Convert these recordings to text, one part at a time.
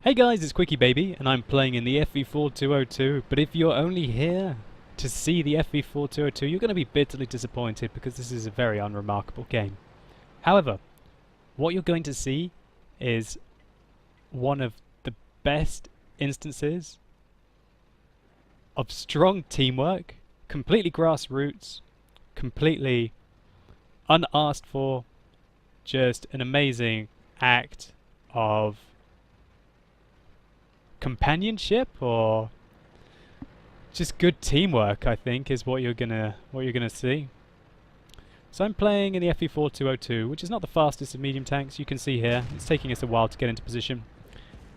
Hey guys, it's QuickyBaby, and I'm playing in the FV4202, but if you're only here to see the FV4202, you're going to be bitterly disappointed because this is a very unremarkable game. However, what you're going to see is one of the best instances of strong teamwork, completely grassroots, completely unasked for, just an amazing act of companionship or just good teamwork, I think, is what you're gonna see. So I'm playing in the FV4202, which is not the fastest of medium tanks. You can see here it's taking us a while to get into position,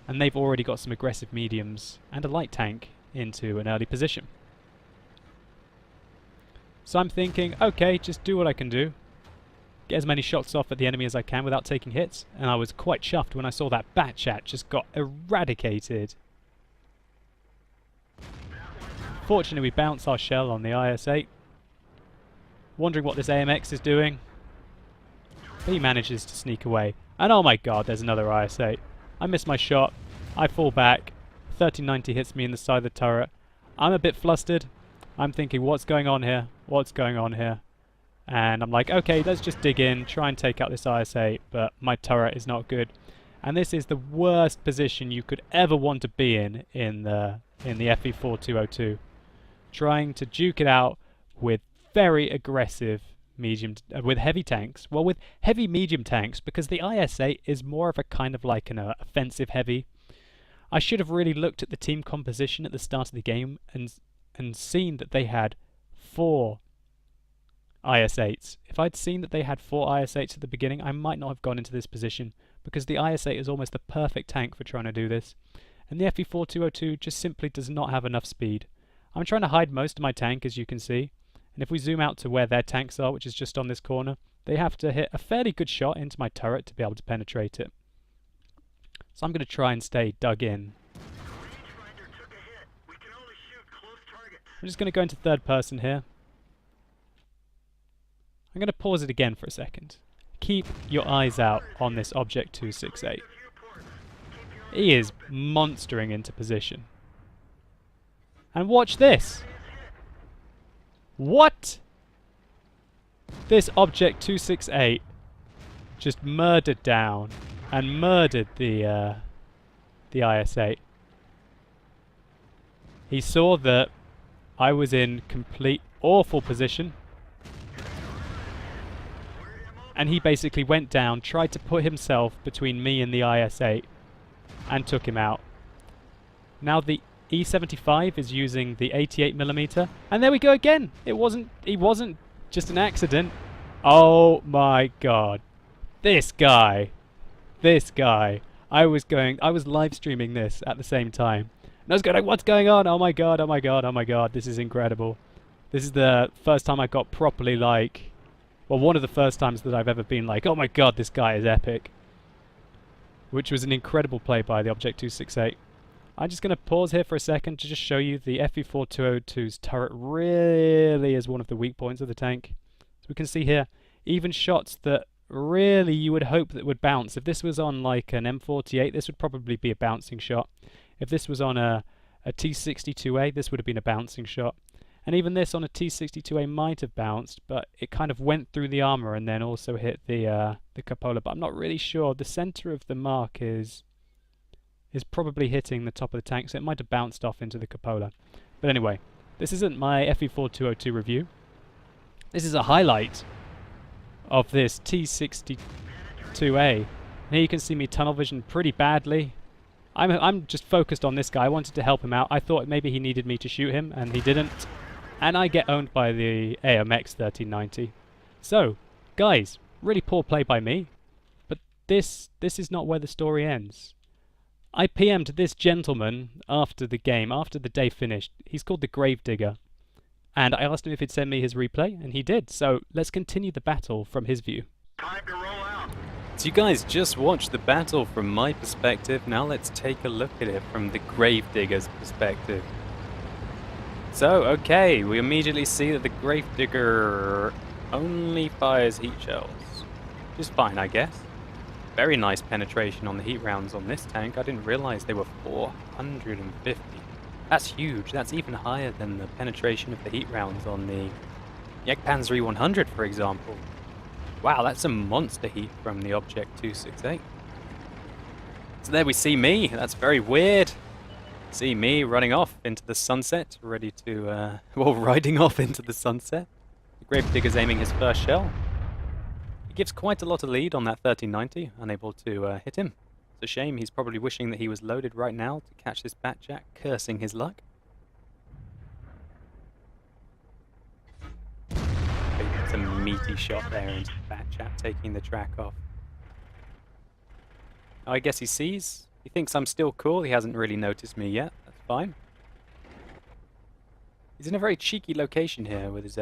and they've already got some aggressive mediums and a light tank into an early position. So I'm thinking, okay, just do what I can do, get as many shots off at the enemy as I can without taking hits, and I was quite chuffed when I saw that bat chat just got eradicated. Fortunately, we bounce our shell on the IS-8. Wondering what this AMX is doing. But he manages to sneak away. And oh my god, there's another IS-8. I miss my shot. I fall back. 1390 hits me in the side of the turret. I'm a bit flustered. I'm thinking, what's going on here? What's going on here? And I'm like, okay, let's just dig in, try and take out this IS-8, but my turret is not good. And this is the worst position you could ever want to be in the FV4202. Trying to duke it out with very aggressive medium, with heavy tanks. Well, with heavy medium tanks, because the IS-8 is more of a kind of like an offensive heavy. I should have really looked at the team composition at the start of the game and seen that they had 4 IS-8s. If I'd seen that they had 4 IS-8s at the beginning, I might not have gone into this position, because the IS-8 is almost the perfect tank for trying to do this. And the FV4202 just simply does not have enough speed. I'm trying to hide most of my tank, as you can see, and if we zoom out to where their tanks are, which is just on this corner, they have to hit a fairly good shot into my turret to be able to penetrate it. So I'm going to try and stay dug in. I'm just going to go into third person here. I'm going to pause it again for a second. Keep your eyes out on this Object 268. He is monstering into position. And watch this! What? This Object 268 just murdered down and murdered the IS-8. He saw that I was in complete awful position, and he basically went down, tried to put himself between me and the IS-8, and took him out. Now the E75 is using the 88mm, and there we go again. He wasn't just an accident. Oh my god. This guy. I was live streaming this at the same time. And I was going like, what's going on? Oh my god, oh my god, oh my god, this is incredible. This is the first time I got properly like, well, one of the first times that I've ever been like, oh my god, this guy is epic. Which was an incredible play by the Object 268. I'm just going to pause here for a second to just show you the FV4202's turret really is one of the weak points of the tank. So we can see here, even shots that really you would hope that would bounce. If this was on like an M48, this would probably be a bouncing shot. If this was on a T62A, this would have been a bouncing shot. And even this on a T62A might have bounced, but it kind of went through the armor and then also hit the cupola. But I'm not really sure. The center of the mark is probably hitting the top of the tank, so it might have bounced off into the cupola. But anyway, this isn't my FV4202 review. This is a highlight of this T62A. And here you can see me tunnel vision pretty badly. I'm just focused on this guy. I wanted to help him out. I thought maybe he needed me to shoot him, and he didn't. And I get owned by the AMX 1390. So, guys, really poor play by me. But this is not where the story ends. I PM'd this gentleman after the game, after the day finished. He's called the Gravedigger. And I asked him if he'd send me his replay, and he did. So let's continue the battle from his view. Time to roll out. So you guys just watched the battle from my perspective. Now let's take a look at it from the Gravedigger's perspective. So, okay, we immediately see that the Gravedigger only fires heat shells. Which is fine, I guess. Very nice penetration on the heat rounds on this tank. I didn't realize they were 450. That's huge. That's even higher than the penetration of the heat rounds on the Jagdpanzer E100, for example. Wow, that's a monster heat from the Object 268. So there we see me. That's very weird. See me running off into the sunset, ready to, well, riding off into the sunset. The Gravedigger's aiming his first shell. He gives quite a lot of lead on that 1390, unable to hit him. It's a shame, he's probably wishing that he was loaded right now to catch this Batjack, cursing his luck. It's a meaty shot there into the Batjack, taking the track off. I guess he sees. He thinks I'm still cool. He hasn't really noticed me yet. That's fine. He's in a very cheeky location here with his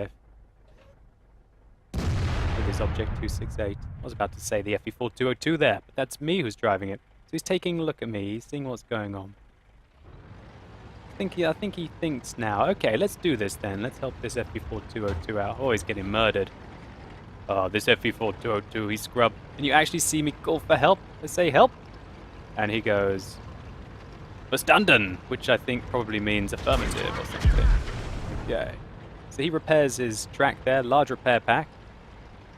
Object 268. I was about to say the FE4202 there, but that's me who's driving it. So he's taking a look at me. He's seeing what's going on. I think he thinks now, okay, let's do this then. Let's help this FE4202 out. Oh, he's getting murdered. Oh, this FE4202, he's scrubbed. And you actually see me call for help. I say help. And he goes, Verstanden, which I think probably means affirmative or something. Okay. So he repairs his track there, large repair pack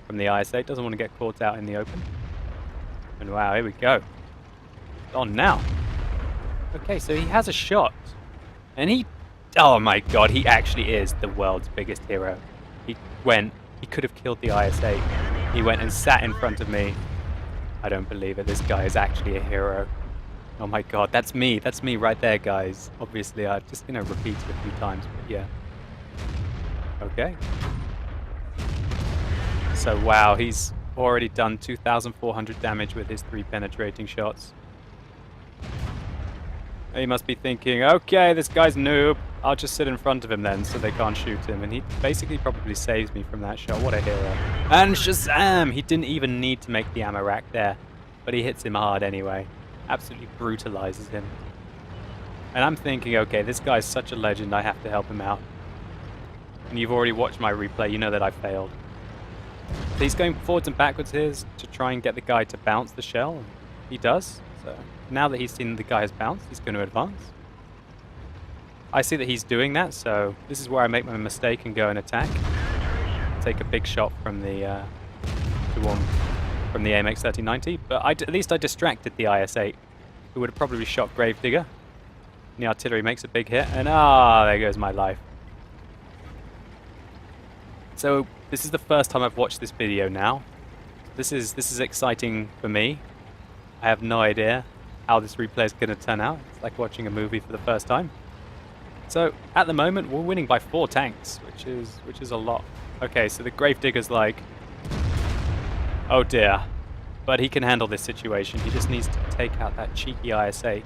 from the IS-8. Doesn't want to get caught out in the open. And wow, here we go. On now. Okay, so he has a shot. And he, oh my god, he actually is the world's biggest hero. He could have killed the IS-8. He went and sat in front of me. I don't believe it. This guy is actually a hero. Oh my god, that's me. That's me right there, guys. Obviously, I'm just going to repeat it a few times, but yeah. Okay. So, wow, he's already done 2,400 damage with his 3 penetrating shots. He must be thinking, okay, this guy's noob. I'll just sit in front of him then so they can't shoot him. And he basically probably saves me from that shot. What a hero. And Shazam! He didn't even need to make the ammo rack there. But he hits him hard anyway. Absolutely brutalizes him. And I'm thinking, okay, this guy's such a legend, I have to help him out. And you've already watched my replay, you know that I failed. So he's going forwards and backwards here to try and get the guy to bounce the shell. He does. So now that he's seen the guy has bounced, he's going to advance. I see that he's doing that, so this is where I make my mistake and go and attack. Take a big shot from the from the AMX 1390, but at least I distracted the IS-8, who would have probably shot Gravedigger. And the artillery makes a big hit, and there goes my life. So this is the first time I've watched this video now. This is exciting for me. I have no idea how this replay is going to turn out. It's like watching a movie for the first time. So at the moment we're winning by 4 tanks, which is a lot. Okay, so the Gravedigger's like, oh dear, but he can handle this situation. He just needs to take out that cheeky IS-8.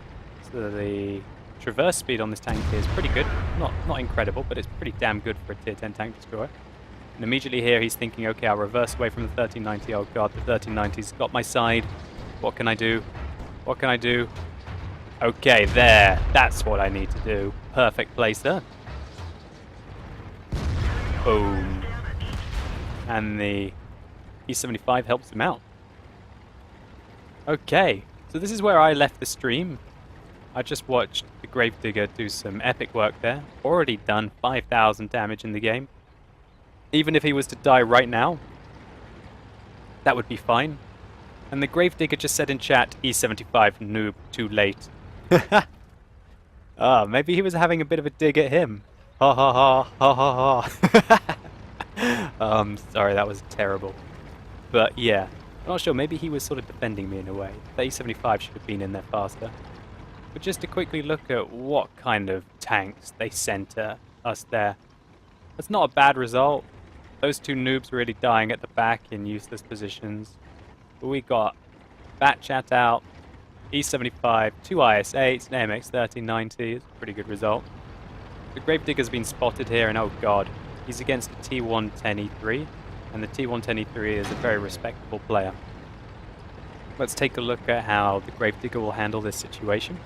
So the traverse speed on this tank is pretty good. Not incredible, but it's pretty damn good for a tier 10 tank destroyer. And immediately here he's thinking, okay, I'll reverse away from the 1390. Oh god, the 1390's got my side. What can I do? What can I do? Okay, there. That's what I need to do. Perfect place there. Boom. And the E75 helps him out. Okay, so this is where I left the stream. I just watched the Gravedigger do some epic work there. Already done 5,000 damage in the game. Even if he was to die right now, that would be fine. And the Gravedigger just said in chat, E75 noob, too late. Maybe he was having a bit of a dig at him. Ha ha ha, ha ha ha. Sorry, that was terrible. But yeah, I'm not sure, maybe he was sort of defending me in a way. The E75 should have been in there faster. But just to quickly look at what kind of tanks they sent us there. That's not a bad result. Those 2 noobs really dying at the back in useless positions. But we got Batchat out, E75, 2 IS-8s, an AMX 1390. It's a pretty good result. The Gravedigger's been spotted here, and oh god, he's against a T110E3, and the T110E3 is a very respectable player. Let's take a look at how the Gravedigger will handle this situation.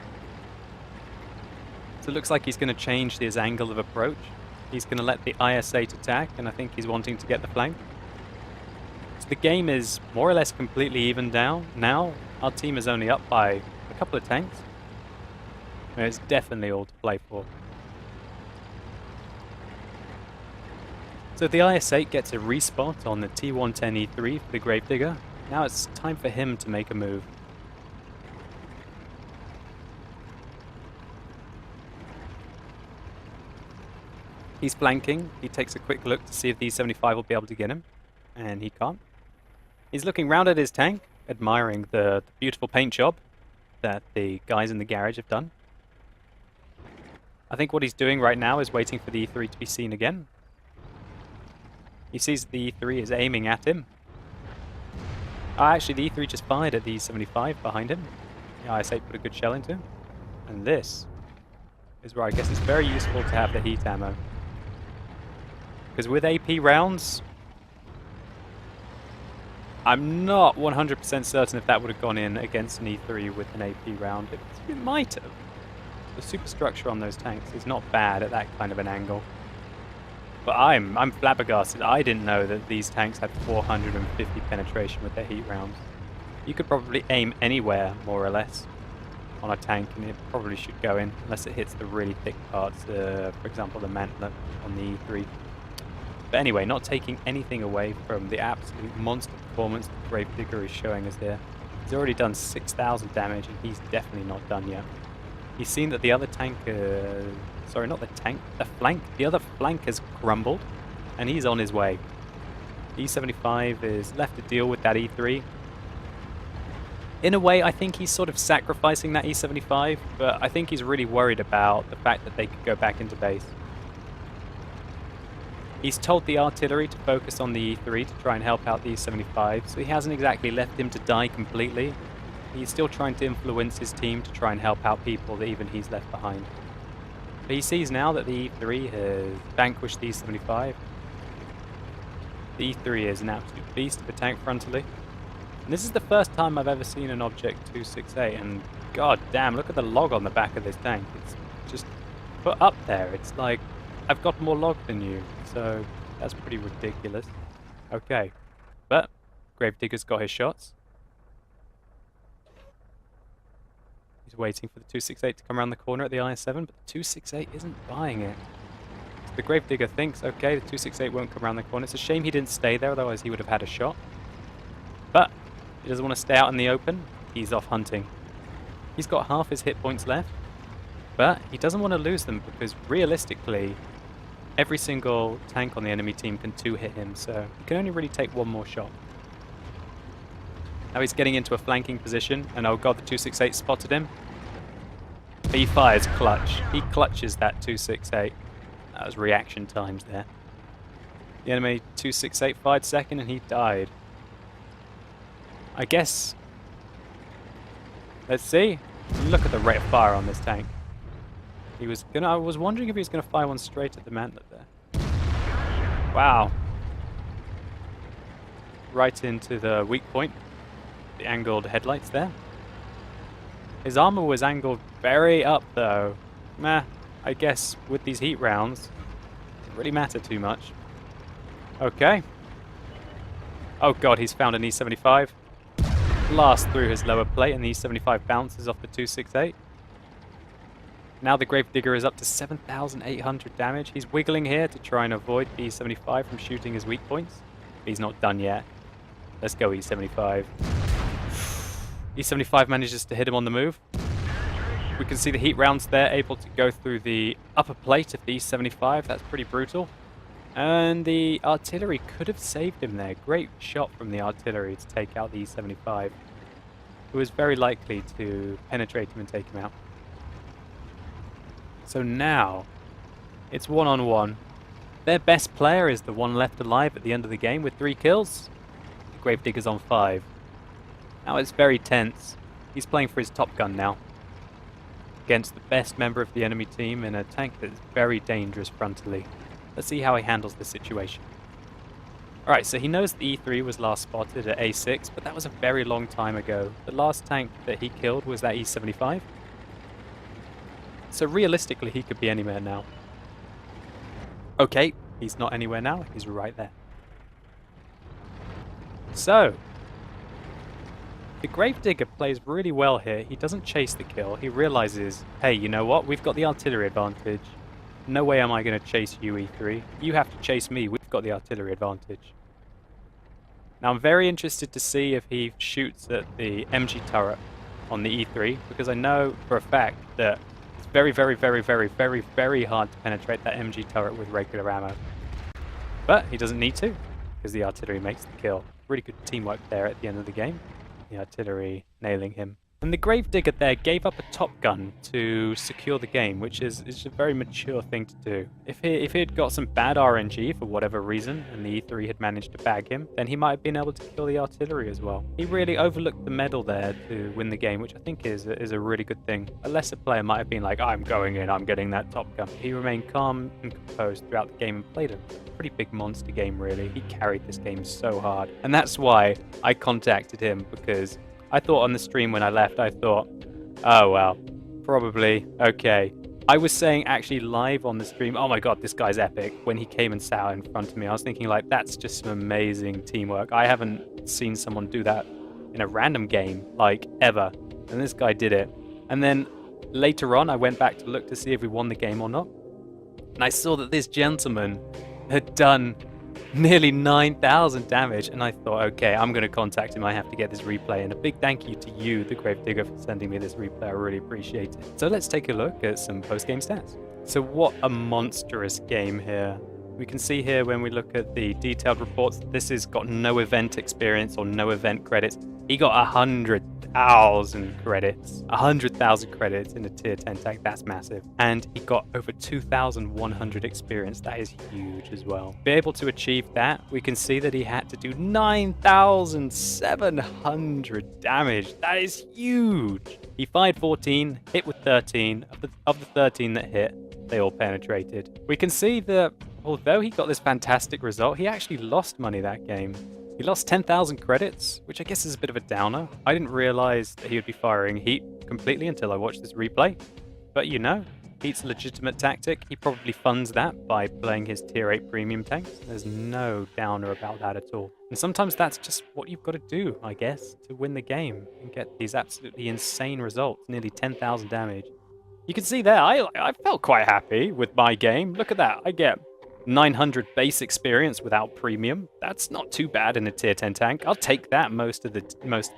So it looks like he's going to change his angle of approach. He's going to let the IS-8 attack, and I think he's wanting to get the flank. He's the game is more or less completely even down now. Our team is only up by a couple of tanks. And it's definitely all to play for. So the IS-8 gets a respot on the T110E3 for the Gravedigger. Now it's time for him to make a move. He's flanking. He takes a quick look to see if the E75 will be able to get him. And he can't. He's looking round at his tank, admiring the beautiful paint job that the guys in the garage have done. I think what he's doing right now is waiting for the E3 to be seen again. He sees the E3 is aiming at him. Actually, the E3 just fired at the E75 behind him. The IS-8 put a good shell into him. And this is where I guess it's very useful to have the heat ammo. Because with AP rounds, I'm not 100% certain if that would have gone in against an E3 with an AP round. It might have. The superstructure on those tanks is not bad at that kind of an angle. But I'm flabbergasted. I didn't know that these tanks had 450 penetration with their heat rounds. You could probably aim anywhere, more or less, on a tank, and it probably should go in, unless it hits the really thick parts, for example, the mantlet on the E3. But anyway, not taking anything away from the absolute monster performance the Gravedigger is showing us here. He's already done 6,000 damage, and he's definitely not done yet. He's seen that the other tank, sorry, not the tank, the other flank has crumbled, and he's on his way. E75 is left to deal with that E3. In a way, I think he's sort of sacrificing that E75, but I think he's really worried about the fact that they could go back into base. He's told the artillery to focus on the E3 to try and help out the E75, so he hasn't exactly left him to die completely. He's still trying to influence his team to try and help out people that even he's left behind. But he sees now that the E3 has vanquished the E75. The E3 is an absolute beast of a tank frontally. And this is the first time I've ever seen an Object 268, and god damn, look at the log on the back of this tank. It's just put up there. It's like, I've got more log than you, so that's pretty ridiculous. Okay, but Gravedigger's got his shots. He's waiting for the 268 to come around the corner at the IS-7, but the 268 isn't buying it. So the Gravedigger thinks, okay, the 268 won't come around the corner. It's a shame he didn't stay there, otherwise he would have had a shot. But he doesn't want to stay out in the open. He's off hunting. He's got half his hit points left, but he doesn't want to lose them because realistically, every single tank on the enemy team can 2-hit him, so he can only really take one more shot. Now he's getting into a flanking position, and oh god, the 268 spotted him. He fires clutch. He clutches that 268. That was reaction times there. The enemy 268 fired second, and he died. I guess... Let's see. Look at the rate of fire on this tank. He was gonna... I was wondering if he was gonna fire one straight at the mantlet there. Wow. Right into the weak point. The angled headlights there. His armor was angled very up though. Meh, I guess with these heat rounds, it doesn't really matter too much. Okay. Oh god, he's found an E75. Blast through his lower plate and the E75 bounces off the 268. Now the Gravedigger is up to 7,800 damage. He's wiggling here to try and avoid the E75 from shooting his weak points. He's not done yet. Let's go E75. E75 manages to hit him on the move. We can see the heat rounds there, able to go through the upper plate of the E75. That's pretty brutal. And the artillery could have saved him there. Great shot from the artillery to take out the E75, who was very likely to penetrate him and take him out. So now, it's one-on-one. Their best player is the one left alive at the end of the game with 3 kills. The Gravedigger's on 5. Now it's very tense. He's playing for his top gun now. Against the best member of the enemy team in a tank that is very dangerous frontally. Let's see how he handles the situation. Alright, so he knows the E3 was last spotted at A6, but that was a very long time ago. The last tank that he killed was that E75. So realistically, he could be anywhere now. Okay, he's not anywhere now, he's right there. So, the Gravedigger plays really well here. He doesn't chase the kill. He realizes, hey, you know what? We've got the artillery advantage. No way am I going to chase you, E3. You have to chase me. We've got the artillery advantage. Now, I'm very interested to see if he shoots at the MG turret on the E3, because I know for a fact that it's very, very, very, very, very, very hard to penetrate that MG turret with regular ammo. But he doesn't need to, because the artillery makes the kill. Really good teamwork there at the end of the game. The artillery nailing him. And the Gravedigger there gave up a top gun to secure the game, which is a very mature thing to do. If he had got some bad RNG for whatever reason, and the E3 had managed to bag him, then he might have been able to kill the artillery as well. He really overlooked the medal there to win the game, which I think is a really good thing. A lesser player might have been like, I'm going in, I'm getting that top gun. He remained calm and composed throughout the game and played a pretty big monster game, really. He carried this game so hard. And that's why I contacted him, because I thought on the stream when I left, I thought, oh well, probably, okay. I was saying actually live on the stream, oh my god, this guy's epic. When he came and sat out in front of me, I was thinking like, that's just some amazing teamwork. I haven't seen someone do that in a random game, like, ever. And this guy did it. And then later on, I went back to look to see if we won the game or not. And I saw that this gentleman had done nearly 9,000 damage, and I thought, okay, I'm going to contact him. I have to get this replay, and a big thank you to you, the Gravedigger, for sending me this replay. I really appreciate it. So let's take a look at some post-game stats. So what a monstrous game here. We can see here when we look at the detailed reports, this has got no event experience or no event credits. He got 100,000 credits. 100,000 credits in a tier 10 tank. That's massive. And he got over 2,100 experience. That is huge as well. To be able to achieve that, we can see that he had to do 9,700 damage. That is huge. He fired 14, hit with 13. Of the 13 that hit, they all penetrated. We can see that although he got this fantastic result, he actually lost money that game. He lost 10,000 credits, which I guess is a bit of a downer. I didn't realize that he would be firing heat completely until I watched this replay. But you know, heat's a legitimate tactic. He probably funds that by playing his tier 8 premium tanks. There's no downer about that at all. And sometimes that's just what you've got to do, I guess, to win the game and get these absolutely insane results. Nearly 10,000 damage. You can see there, I felt quite happy with my game. Look at that. I get 900 base experience without premium. That's not too bad in a tier 10 tank. I'll take that most of the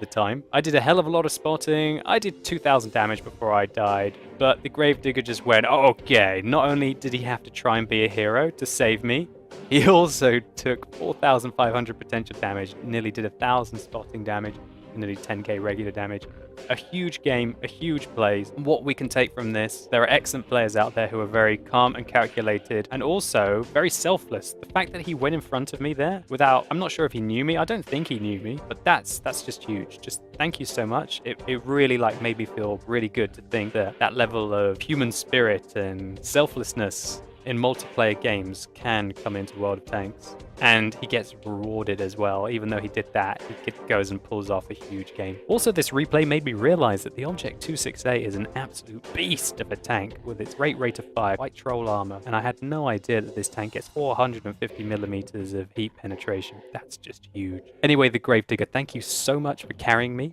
time. I did a hell of a lot of spotting. I did 2,000 damage before I died, but the Gravedigger just went, oh, okay. Not only did he have to try and be a hero to save me, he also took 4,500 potential damage, nearly did 1,000 spotting damage, and nearly 10k regular damage. A huge game, a huge plays. What we can take from this, there are excellent players out there who are very calm and calculated, and also very selfless. The fact that he went in front of me there without, I'm not sure if he knew me. I don't think he knew me, but that's just huge. Just thank you so much. It really made me feel really good to think that that level of human spirit and selflessness in multiplayer games can come into World of Tanks. And he gets rewarded as well. Even though he did that, he goes and pulls off a huge game. Also, this replay made me realize that the Object 268 is an absolute beast of a tank with its rate of fire, white troll armor. And I had no idea that this tank gets 450 millimeters of heat penetration. That's just huge. Anyway, the Gravedigger, thank you so much for carrying me.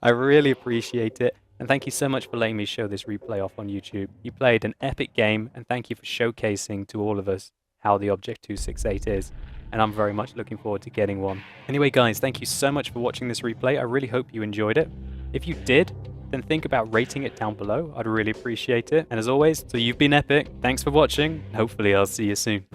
I really appreciate it. And thank you so much for letting me show this replay off on YouTube. You played an epic game, and thank you for showcasing to all of us how the Object 268 is. And I'm very much looking forward to getting one. Anyway, guys, thank you so much for watching this replay. I really hope you enjoyed it. If you did, then think about rating it down below. I'd really appreciate it. And as always, so you've been epic. Thanks for watching. Hopefully I'll see you soon.